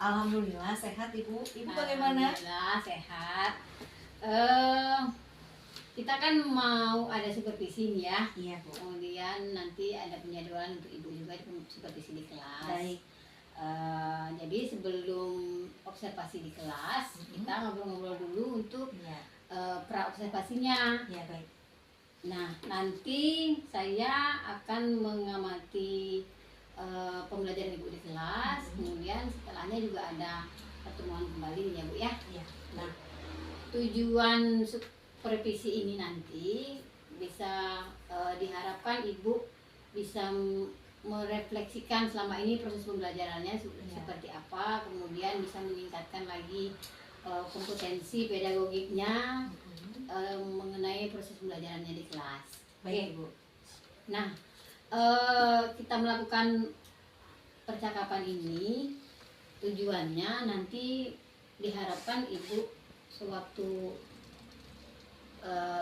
Alhamdulillah sehat Ibu. Ibu bagaimana? Alhamdulillah sehat. Kita kan mau ada supervisi nih ya. Iya Bu. Kemudian nanti ada penjadwalan untuk ibu juga di supervisi di kelas. Baik. Jadi sebelum observasi di kelas, kita ngobrol-ngobrol dulu untuk Iya. pra observasinya. Iya baik. Nah, nanti saya akan mengamati pembelajaran ibu di kelas. Kemudian setelahnya juga ada pertemuan kembali nih ya Bu ya. Iya. Nah, tujuan supervisi ini nanti bisa diharapkan ibu bisa merefleksikan selama ini proses pembelajarannya seperti apa, kemudian bisa meningkatkan lagi kompetensi pedagogiknya mengenai proses pembelajarannya di kelas. Baik Ibu. Nah, kita melakukan percakapan ini tujuannya nanti diharapkan ibu sewaktu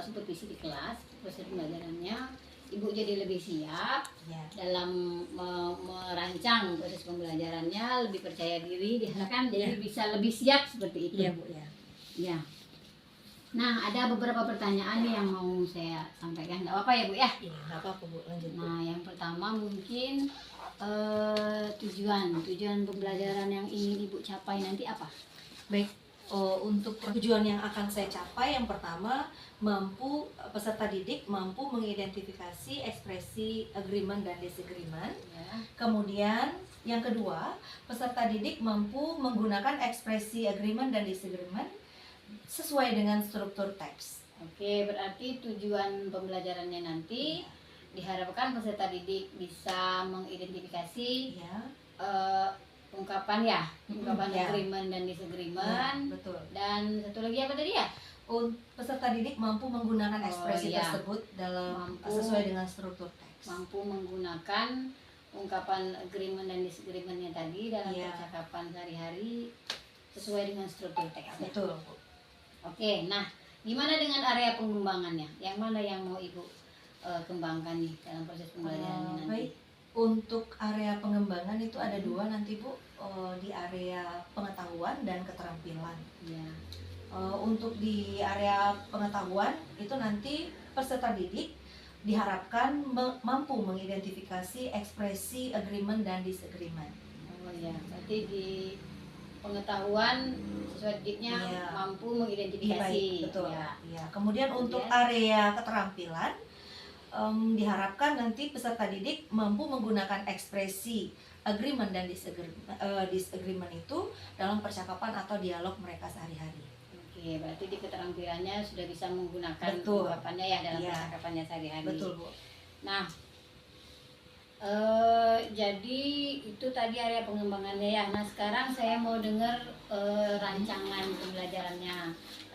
supervisi di kelas proses pembelajarannya ibu jadi lebih siap Iya. dalam merancang proses pembelajarannya, lebih percaya diri, diharapkan jadi bisa lebih siap seperti itu. Iya Bu ya. Ya. Nah, ada beberapa pertanyaan nih yang mau saya sampaikan. Nggak apa-apa ya Bu ya? Iya, nggak apa-apa Bu, lanjut Bu. Nah, yang pertama mungkin tujuan pembelajaran yang ingin ibu capai nanti apa? Baik. Untuk tujuan yang akan saya capai, yang pertama peserta didik mampu mengidentifikasi ekspresi agreement dan disagreement. Ya. Kemudian yang kedua, peserta didik mampu menggunakan ekspresi agreement dan disagreement sesuai dengan struktur teks. Oke, berarti tujuan pembelajarannya nanti diharapkan peserta didik bisa mengidentifikasi Ya. ungkapan ya. agreement dan disagreement. Ya, betul. Dan satu lagi apa tadi ya? Peserta didik mampu menggunakan ekspresi iya. tersebut dalam Mampu. sesuai dengan struktur teks. Mampu menggunakan ungkapan agreement dan disagreementnya tadi dalam Iya. percakapan sehari-hari sesuai dengan struktur teks. Betul Bu. Oke, nah gimana dengan area pengembangannya? Yang mana yang mau ibu kembangkan nih dalam proses pembelajarannya nanti? Baik. Untuk area pengembangan itu ada dua nanti Bu, di area pengetahuan dan keterampilan. Ya. Untuk di area pengetahuan itu nanti peserta didik diharapkan mampu mengidentifikasi ekspresi agreement dan disagreement. Oh ya, berarti di pengetahuan sesuai didiknya Iya. mampu Iya, mengidentifikasi. baik, betul. Ya. Iya. Kemudian untuk Kemudian? area keterampilan diharapkan nanti peserta didik mampu menggunakan ekspresi agreement dan disagreement itu dalam percakapan atau dialog mereka sehari-hari. Oke, berarti di keterampilannya sudah bisa menggunakan Betul. ungkapannya ya dalam Iya. percakapannya sehari-hari. Betul Bu. Nah, jadi itu tadi area pengembangannya ya. Nah, sekarang saya mau dengar rancangan pembelajarannya.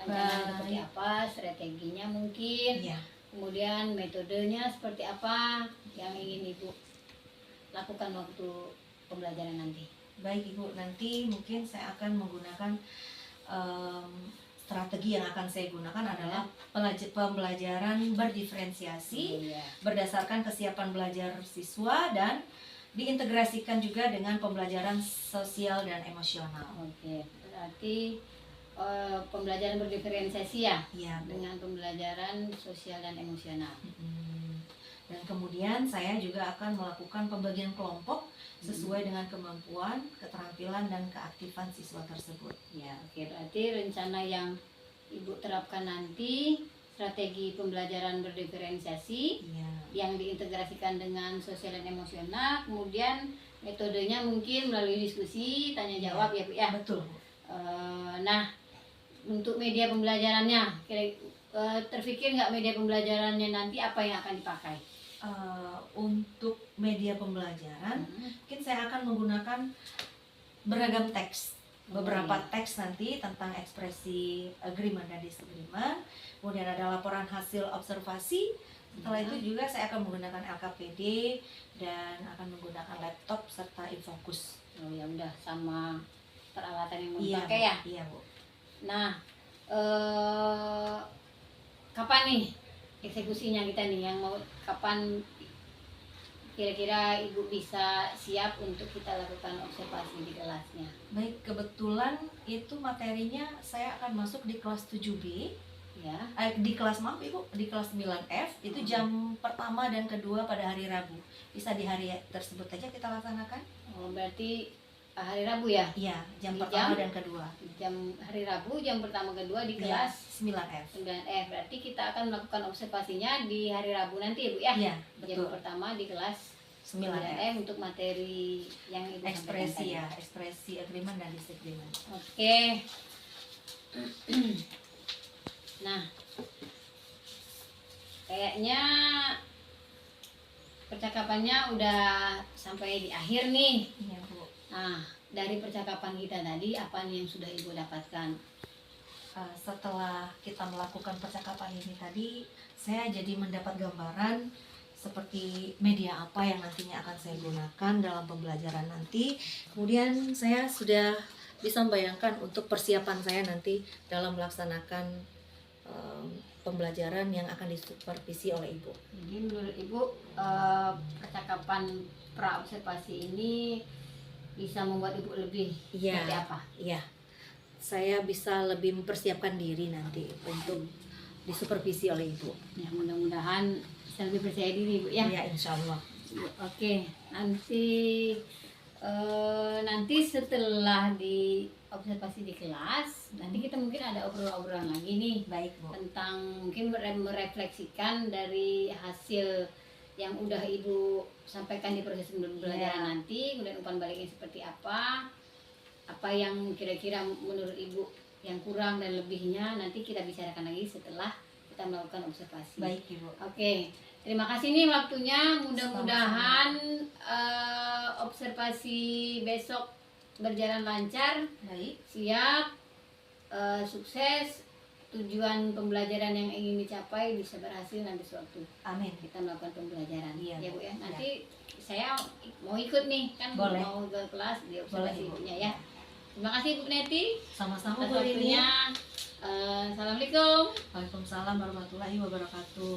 Rancangan Baik. seperti apa, strateginya mungkin, Iya. kemudian metodenya seperti apa yang ingin ibu lakukan waktu pembelajaran nanti. Baik Ibu, nanti mungkin saya akan menggunakan strategi yang akan saya gunakan adalah pembelajaran berdiferensiasi Iya. berdasarkan kesiapan belajar siswa dan diintegrasikan juga dengan pembelajaran sosial dan emosional. Oke, berarti pembelajaran berdiferensiasi ya Iya, Bu. dengan pembelajaran sosial dan emosional. Dan kemudian saya juga akan melakukan pembagian kelompok sesuai dengan kemampuan, keterampilan, dan keaktifan siswa tersebut. Ya, oke, berarti rencana yang ibu terapkan nanti strategi pembelajaran berdiferensiasi Iya. yang diintegrasikan dengan sosial dan emosional, kemudian metodenya mungkin melalui diskusi, tanya jawab ya Bu ya. Betul Bu. Nah, untuk media pembelajarannya, terpikir nggak media pembelajarannya nanti apa yang akan dipakai? Untuk media pembelajaran, mungkin saya akan menggunakan beragam teks. Beberapa teks nanti tentang ekspresi agreement dan disagreement. Kemudian ada laporan hasil observasi. Setelah itu juga saya akan menggunakan LKPD dan akan menggunakan laptop serta infocus. Oh ya udah, sama peralatan yang mau Iya, dipakai Bu. ya. Iya Bu. Nah, kapan nih eksekusinya kita nih yang mau kapan kira-kira Ibu bisa siap untuk kita lakukan observasi di kelasnya? Baik, kebetulan itu materinya saya akan masuk di kelas 7B. Ya. Di kelas maaf Ibu, di kelas 9F itu jam pertama dan kedua pada hari Rabu. Bisa di hari tersebut aja kita laksanakan? Oh, berarti hari Rabu ya? Iya, jam Di pertama jam? dan kedua. Jam hari Rabu, jam pertama kedua di Iya, kelas 9F. 9F. Berarti kita akan melakukan observasinya di hari Rabu nanti ya Bu ya? Iya, Jam betul. pertama di kelas 9F. 9F untuk materi yang Ibu sampaikan Ekspresi tadi. ya, ekspresi agreement dan disagreement. Oke. Nah, kayaknya percakapannya udah sampai di akhir nih. Iya Bu. Nah, dari percakapan kita tadi, apa nih yang sudah Ibu dapatkan? Setelah kita melakukan percakapan ini tadi, saya jadi mendapat gambaran seperti media apa yang nantinya akan saya gunakan dalam pembelajaran nanti. Kemudian saya sudah bisa membayangkan untuk persiapan saya nanti dalam melaksanakan pembelajaran yang akan disupervisi oleh Ibu. Jadi menurut Ibu, percakapan pra-observasi ini bisa membuat Ibu lebih seperti apa? Iya, saya bisa lebih mempersiapkan diri nanti untuk disupervisi oleh Ibu. Ya, mudah-mudahan bisa lebih percaya diri Bu ya. Ya, insya Allah. Oke, nanti setelah di observasi di kelas, nanti kita mungkin ada obrolan-obrolan lagi nih Baik Bu. tentang mungkin merefleksikan dari hasil yang udah Ibu sampaikan di proses pembelajaran nanti, kemudian umpan baliknya seperti apa yang kira-kira menurut Ibu yang kurang dan lebihnya nanti kita bicarakan lagi setelah kita melakukan observasi. Baik Ibu. Oke, terima kasih nih waktunya. Mudah-mudahan observasi besok berjalan lancar, Baik. siap, sukses. Tujuan pembelajaran yang ingin dicapai bisa berhasil nanti suatu Amin. kita melakukan pembelajaran. Iya, Ya Bu Bu. ya. Nanti saya mau ikut nih kan, Boleh. mau ke kelas di observasi Boleh, Ibu. Ibunya ya. Terima kasih Bu Neti Sama-sama atas Bu Lini. waktunya. Assalamualaikum. Waalaikumsalam warahmatullahi wabarakatuh.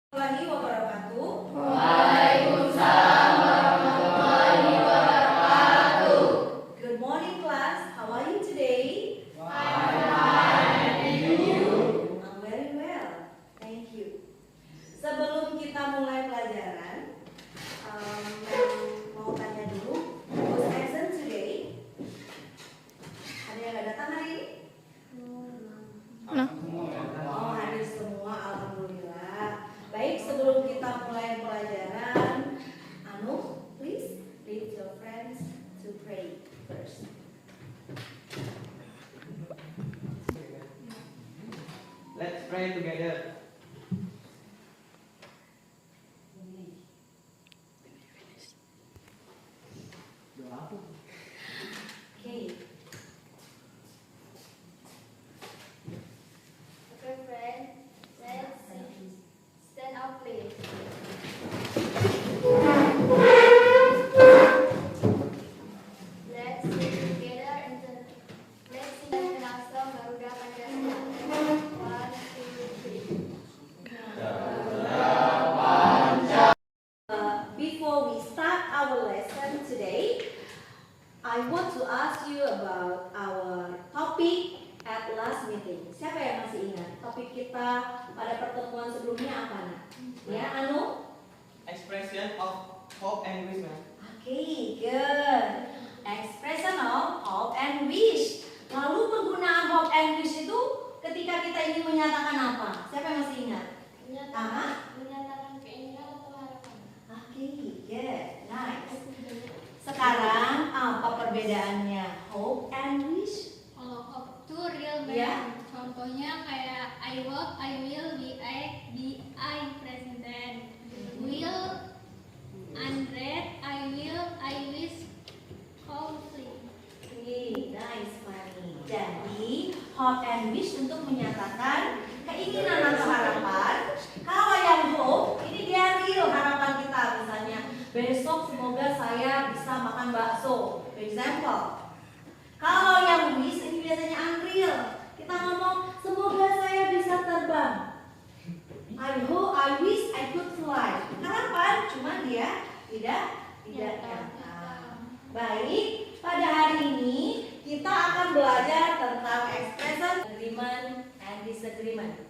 Warahmatullahi wabarakatuh. Waalaikumsalam warahmatullahi wabarakatuh. Good morning class. How are you today? I'm very well. Thank you. Sebelum kita mulai pelajaran, mau tanya dulu, who's absent today? Ada yang nggak datang hari ini? Oh, hadir semua, alhamdulillah. Baik, sebelum kita mulai pelajaran, Anu, please lead your friends to pray first. Let's pray together. Okay. Okay, friend, let's stand up, please. Let's sing together and let's sing the national song Garuda Pancasila. 1, 2, 3. Before we start our lesson today, I want to ask you about our topic at last meeting. Siapa yang masih ingat topik kita pada pertemuan sebelumnya apa? Nak? Ya, Anu? Expression of hope and wish, ma'am. Okay, good. Expression of hope and wish. Lalu penggunaan hope and wish itu ketika kita ingin menyatakan apa? Siapa yang masih ingat? Menyatakan keinginan atau harapan. Okay, good, nice. Sekarang apa perbedaannya hope and wish? Kalau hope itu real banget. Ya. Contohnya kayak I hope, I will, be I present tense. Will, unread, I will, I wish, hopefully. Okay, nice, Fanny. Jadi hope and wish untuk menyatakan keinginan atau harapan. Kalau yang hope ini dia real harapan kita, misalnya besok semoga saya bisa makan bakso, for example. Kalau yang wish ini biasanya unreal. Kita ngomong semoga saya bisa terbang. disagreement.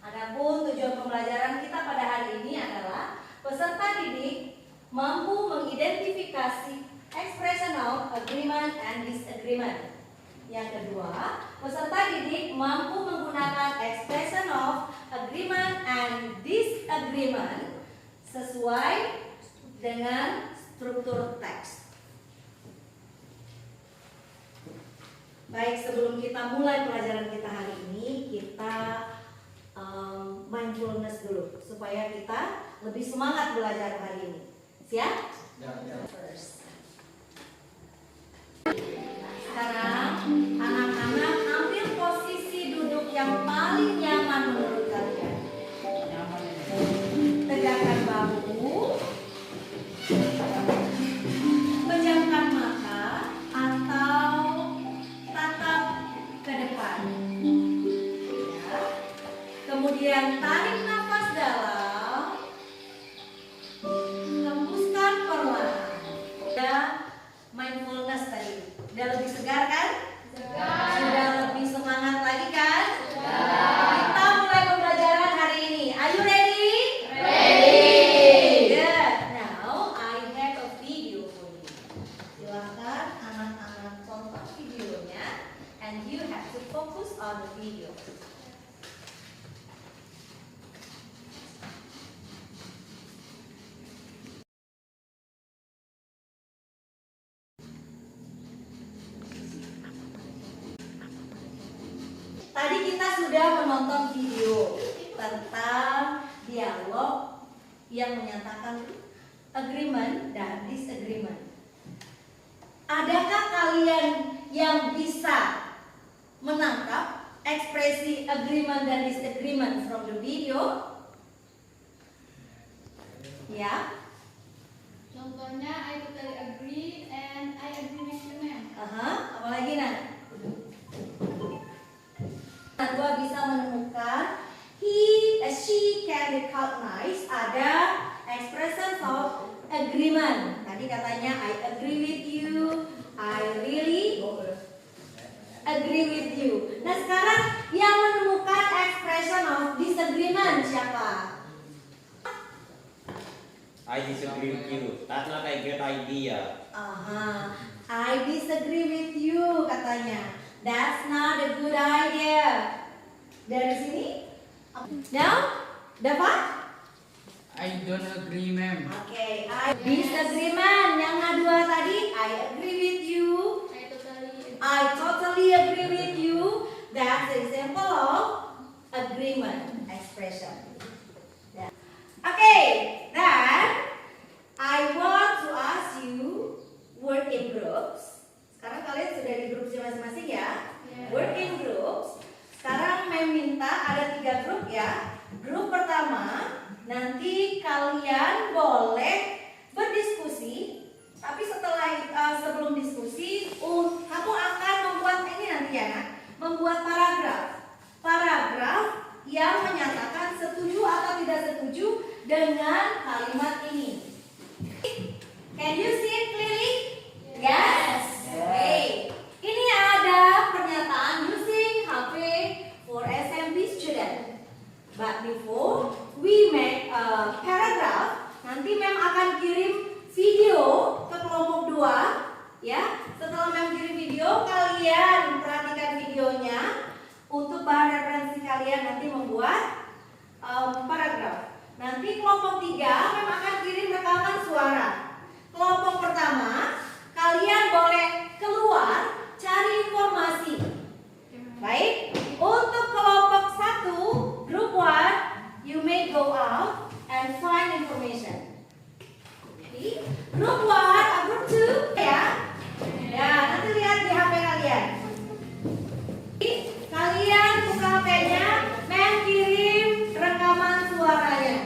Adapun tujuan pembelajaran kita pada hari ini adalah peserta didik mampu mengidentifikasi expression of agreement and disagreement. Yang kedua, peserta didik mampu menggunakan expression of agreement and disagreement sesuai dengan struktur teks. Baik, sebelum kita mulai pelajaran kita hari ini, kita mindfulness dulu supaya kita lebih semangat belajar hari ini. Siap? First. Sekarang anak-anak ambil posisi duduk yang paling nyaman menurut kalian. Tegakkan bahu, pejamkan mata atau tatap ke depan. Ya. Kemudian tarik nafas dalam, hembuskan perlahan. Ya, mindfulness tadi. Udah lebih segar kan? Segar. Sudah lebih semangat lagi kan? Segar. Kita mulai pembelajaran hari ini. Are you ready? Ready. Good. Now I have a video for you. Silakan anak-anak tonton videonya, and you have to focus on the video. Tadi kita sudah menonton video tentang dialog yang menyatakan agreement dan disagreement. Adakah kalian yang bisa menangkap ekspresi agreement dan disagreement from the video? Ya. Contohnya, I totally agree and I agree with you, ma'am. Apa lagi Nak? Gua bisa menemukan she can recognize ada expression of agreement. Tadi katanya I agree with you, I really agree with you. Nah sekarang yang menemukan expression of disagreement siapa? I disagree with you. That's not a good idea. I disagree with you katanya. That's not a good idea. Dari sini? Now, dapat? I don't agree, ma'am. Oke, I disagreement. Yang kedua tadi, I agree with you. I totally agree with you. That's an example of agreement expression. Oke, then I want to ask you work in groups. Sekarang kalian sudah di grup masing-masing ya. Work in groups. Sekarang meminta ada 3 grup ya. Grup pertama, nanti kalian boleh berdiskusi. Tapi setelah sebelum diskusi, kamu akan membuat ini nanti ya, Nak, membuat paragraf yang menyatakan setuju atau tidak setuju dengan kalimat ini. Can you see it clearly? Yes. Okay. Ini ada pernyataan using HP for SMP student. But before we make a paragraph, nanti Mem akan kirim video ke kelompok 2 ya. Setelah Mem kirim video, kalian perhatikan videonya untuk bahan referensi kalian nanti membuat paragraf. Nanti kelompok 3 Mem akan kirim rekaman suara. Kelompok pertama, kalian boleh keluar cari informasi. Baik, untuk kelompok 1, group 1, you may go out and find information. Jadi, group 1, group 2 ya. Ya, nanti lihat di HP kalian. Jadi, kalian buka HP-nya, Mem kirim rekaman suaranya.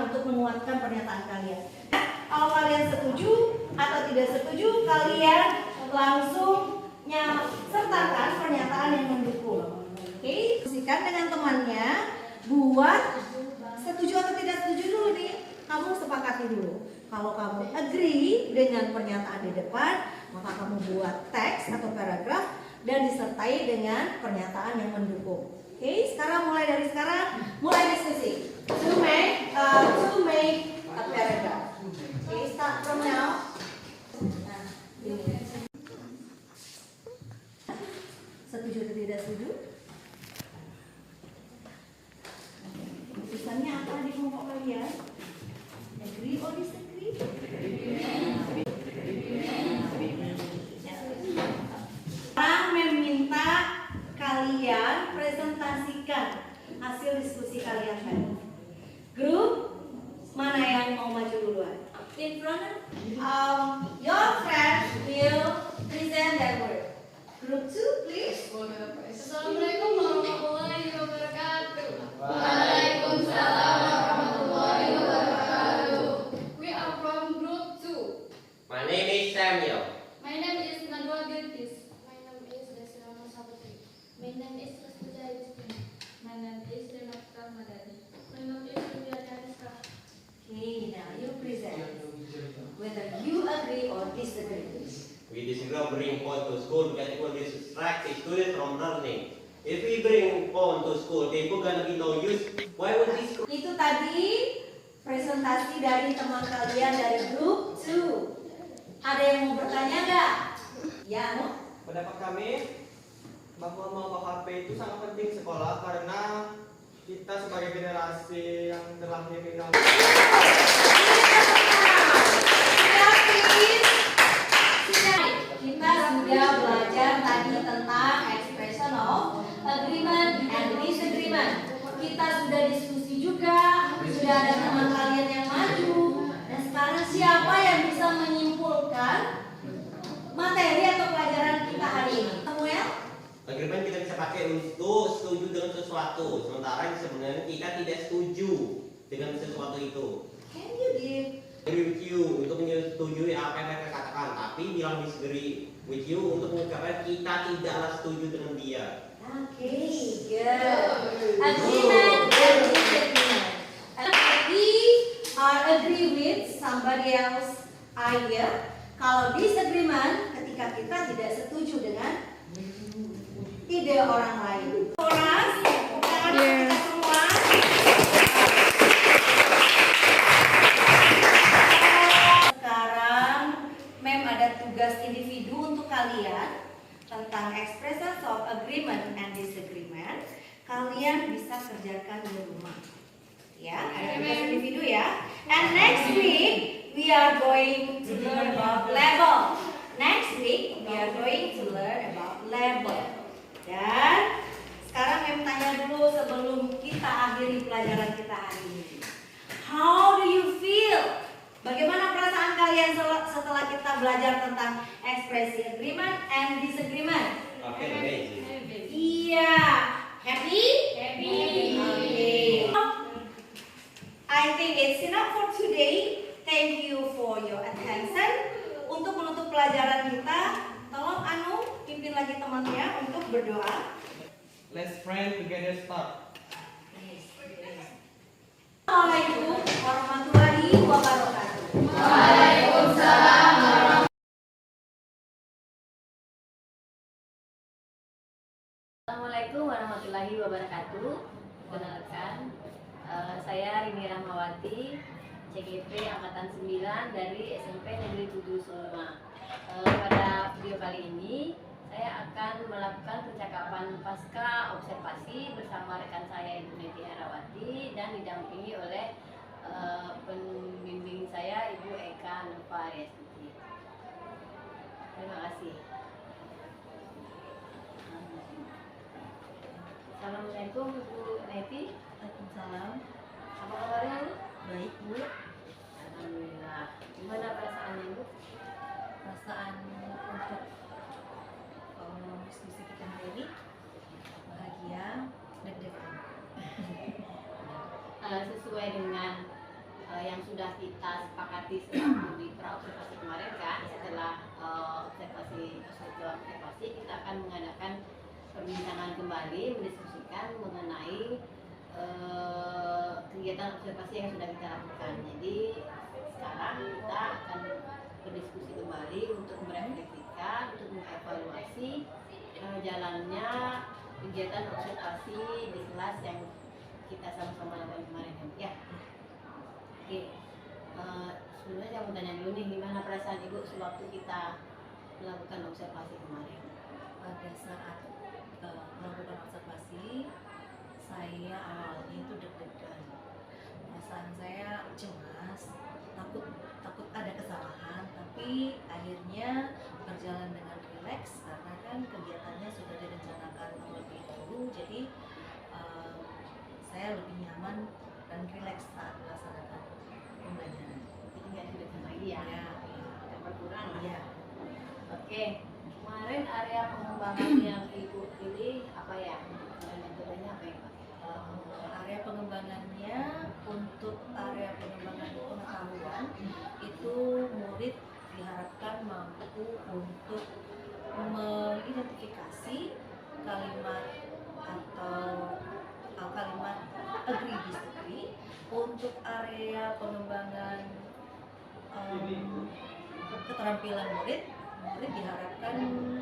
untuk menguatkan pernyataan kalian. Kalau kalian setuju atau tidak setuju, kalian langsung sertakan pernyataan yang mendukung. Oke, diskusikan dengan temannya, buat setuju atau tidak setuju dulu nih. Kamu sepakati dulu. Kalau kamu agree dengan pernyataan di depan, maka kamu buat teks atau paragraf dan disertai dengan pernyataan yang mendukung. Oke, sekarang mulai diskusi. To make a paragraph. Okay, start from now. Nah, ini. Setuju atau tidak setuju? Keputusannya apa di kelompok kalian? Agree or disagree? Sekarang meminta kalian presentasikan hasil diskusi kalian tadi. Grup mana yang mau maju duluan? In front, your friend will present their work. Group 2, please. Assalamualaikum warahmatullahi wabarakatuh. Waalaikumsalam warahmatullahi wabarakatuh. We are from group 2. My name is Samuel. My name is Nadwa Gilkis. My name is Desirama Sabutri. My name is Rastuja Yustin. My name is Renata Madani. My name is Julia Daniska. Okay, now you present whether you agree or disagree. We disagree on bringing phone to school because it will distract the students from learning. If we bring phone to school, people gonna be no use. Why would this? Itu tadi presentasi dari teman kalian dari grup 2. Ada yang mau bertanya nggak? Ya, no? Pendapat kami bahwa mau HP itu sangat penting sekolah karena kita sebagai generasi yang terlahir di dalam Kita sudah belajar tadi tentang expression of agreement and disagreement. Kita sudah diskusi juga, sudah ada teman kalian yang maju. Dan sekarang siapa yang bisa menyimpulkan materi atau pelajaran kita hari ini? Samuel? Agreement kita bisa pakai untuk setuju dengan sesuatu, sementara sebenarnya kita tidak setuju dengan sesuatu itu. Can you give? Agree with you untuk menyetujui apa yang mereka katakan, tapi bilang disagree with you untuk mengungkapkan kita tidaklah setuju dengan dia. Okay, good. Agreement and disagreement. We are agree with somebody else idea. Kalau disagreement, ketika kita tidak setuju dengan ide orang lain. Orang, tangan kita semua. Sekarang, Mem ada tugas individu untuk kalian tentang expressions of agreement and disagreement. Kalian bisa kerjakan di rumah. Ya, ada tugas individu ya. And next week we are going to learn about label. Next week we are going to learn about label. Dan sekarang Mem tanya dulu sebelum kita akhiri pelajaran kita hari ini. How do you feel? Bagaimana perasaan kalian setelah kita belajar tentang ekspresi agreement and disagreement? Okay, amazing. Iya, happy? Happy. Okay. I think it's enough for today. Thank you for your attention. Untuk menutup pelajaran kita, tolong Anu pimpin lagi temannya untuk berdoa. Let's pray together start. Assalamualaikum warahmatullahi wabarakatuh. Assalamualaikum warahmatullahi wabarakatuh. Perkenalkan, saya Rini Rahmawati, CGP Angkatan 9 dari SMP Negeri 7 Soma. Pada video kali ini, saya akan melakukan percakapan pasca observasi bersama rekan saya Ibu Neti Herawati dan didampingi oleh pembimbing saya Ibu Eka Nova Riastuti. Terima kasih. Assalamualaikum Ibu Neti. Waalaikumsalam. Apa kabarnya Bu? Baik Bu. Alhamdulillah. Gimana perasaannya Bu? Perasaan untuk diskusi kita hari ini bahagia, deg-degan. Sesuai dengan sudah kita sepakati sewaktu di praobservasi kemarin kan, setelah observasi kita akan mengadakan perbincangan kembali, mendiskusikan mengenai kegiatan observasi yang sudah kita lakukan. Jadi sekarang kita akan berdiskusi kembali untuk merefleksikan, untuk mengevaluasi jalannya kegiatan observasi di kelas yang kita sama-sama lakukan kemarin ya. Oke, sebelumnya saya mau tanya dulu nih, gimana perasaan Ibu sewaktu kita melakukan observasi kemarin? Pada saat melakukan observasi, saya awalnya itu deg-degan. Perasaan saya cemas, takut ada kesalahan, tapi akhirnya berjalan dengan rileks karena kan kegiatannya sudah direncanakan terlebih dahulu, jadi saya lebih nyaman dan rileks saat melaksanakan pembelajaran. Jadi nggak deg-degan lagi ya? Ya, Nggak berkurang lah. iya. Oke, kemarin area pengembangan yang Ibu pilih apa ya? Dan metodenya apa yang pakai? Area pengembangannya, untuk area pengembangan pengetahuan itu murid diharapkan mampu untuk mengidentifikasi kalimat atau kalimat agree disagree. Untuk area pengembangan keterampilan murid diharapkan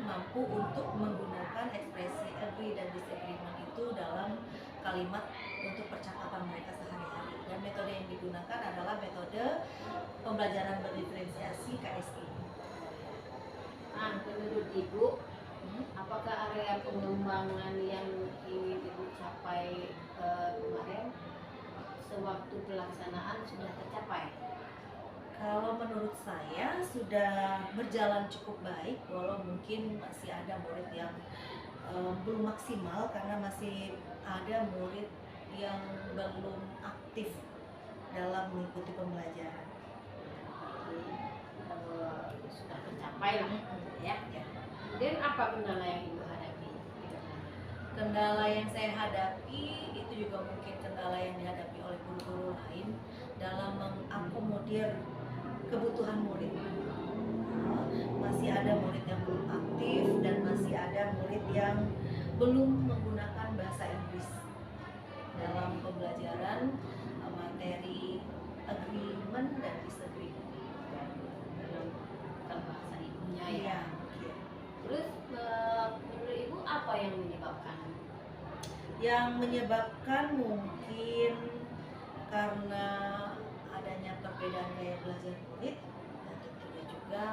mampu untuk menggunakan ekspresi agree dan disagreement itu dalam kalimat untuk percakapan mereka sehari-hari, dan metode yang digunakan adalah metode pembelajaran berdiferensiasi KSI. Nah, menurut Ibu, apakah area pengembangan yang ingin Ibu capai kemarin sewaktu pelaksanaan sudah tercapai? Kalau menurut saya sudah berjalan cukup baik, walau mungkin masih ada murid yang belum maksimal karena masih ada murid yang belum aktif dalam mengikuti pembelajaran. Jadi, sudah tercapai lah ya. Kemudian apa kendala yang Ibu hadapi? Kendala yang saya hadapi itu juga mungkin kendala yang dihadapi oleh guru-guru lain dalam mengakomodir kebutuhan murid. Masih ada murid yang belum aktif dan masih ada murid yang belum menggunakan bahasa Inggris dalam pembelajaran materi agreement dan disagreement. Dalam bahasa ibunya ya. Iya. Terus menurut Ibu apa yang menyebabkan? Yang menyebabkan mungkin karena adanya perbedaan gaya belajar murid, dan tentunya juga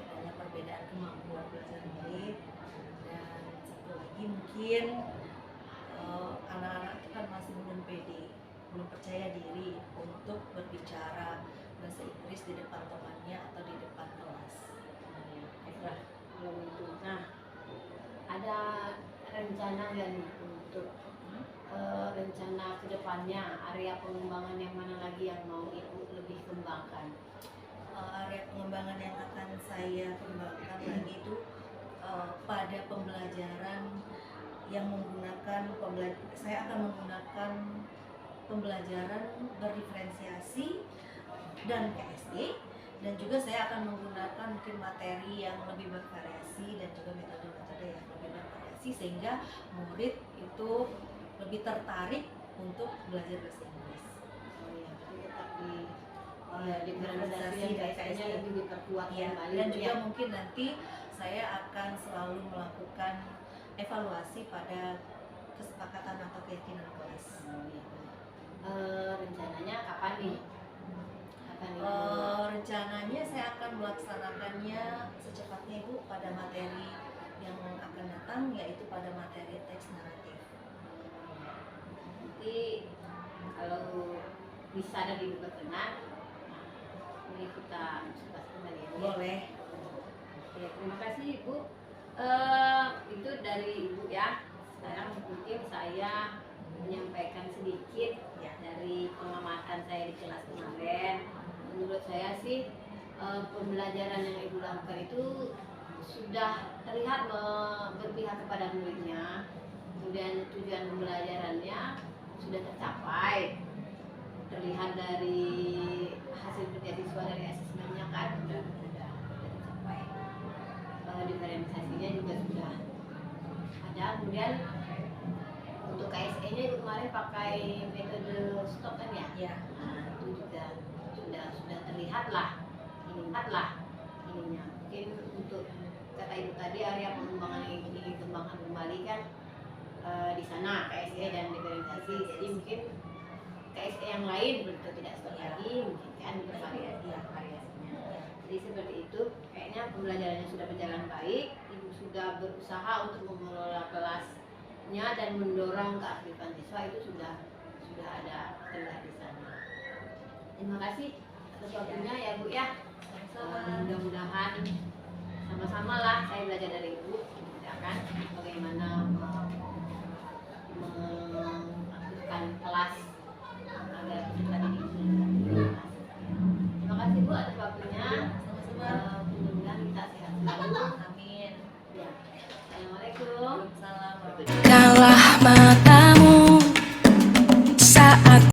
adanya perbedaan kemampuan belajar murid, dan satu lagi mungkin anak-anak itu kan masih belum pede, belum percaya diri untuk berbicara bahasa Inggris di depan temannya atau di depan kelas. Baiklah, kalau itu. Nah, ada rencana nggak nih untuk rencana kedepannya, area pengembangan yang mana lagi yang mau Ibu lebih kembangkan? Area pengembangan yang akan saya kembangkan lagi itu pada pembelajaran yang menggunakan saya akan menggunakan pembelajaran berdiferensiasi dan KSE, dan juga saya akan menggunakan mungkin materi yang lebih bervariasi dan juga metode-metode yang lebih bervariasi sehingga murid itu lebih tertarik untuk belajar bahasa Inggris. Oh ya, tapi tetap di diferensiasi dan kayaknya lebih diperkuat Ya, kembali dan Bu, juga ya. mungkin nanti saya akan selalu melakukan evaluasi pada kesepakatan atau keyakinan kelas. Oh, ya. Rencananya kapan nih? Kapan nih? Rencananya saya akan melaksanakannya secepatnya Ibu pada materi yang akan datang, yaitu pada materi teks naratif. Nanti kalau bisa dan Ibu berkenan, boleh kita bahas kembali ya. Bu, ya? Boleh. Oke, terima kasih Ibu. Itu dari Ibu ya. Sekarang mungkin saya menyampaikan sedikit Ya. dari pengamatan saya di kelas kemarin. Menurut saya sih pembelajaran yang Ibu lakukan itu sudah terlihat berpihak kepada muridnya. Kemudian tujuan pembelajarannya sudah tercapai. Terlihat dari lihatlah ininya. Mungkin untuk kata ibu tadi area pengembangan yang ingin dikembangkan kembali kan di sana KSE dan diferensiasi. Jadi mungkin KSE yang lain begitu tidak stop lagi, mungkin kan bervariasinya. Jadi seperti itu, kayaknya pembelajarannya sudah berjalan baik. Ibu sudah berusaha untuk mengelola kelasnya dan mendorong keaktifan siswa, itu sudah ada terlihat di sana. Terima kasih atas waktunya ya Bu ya. Mudah-mudahan sama-sama lah saya belajar dari Ibu, ya kan, bagaimana mengaktifkan kelas agar peserta didik ini. Terima kasih Bu atas waktunya. Mudah-mudahan kita sehat selalu. Amin. Ya. Assalamualaikum. Salam. Kalah mata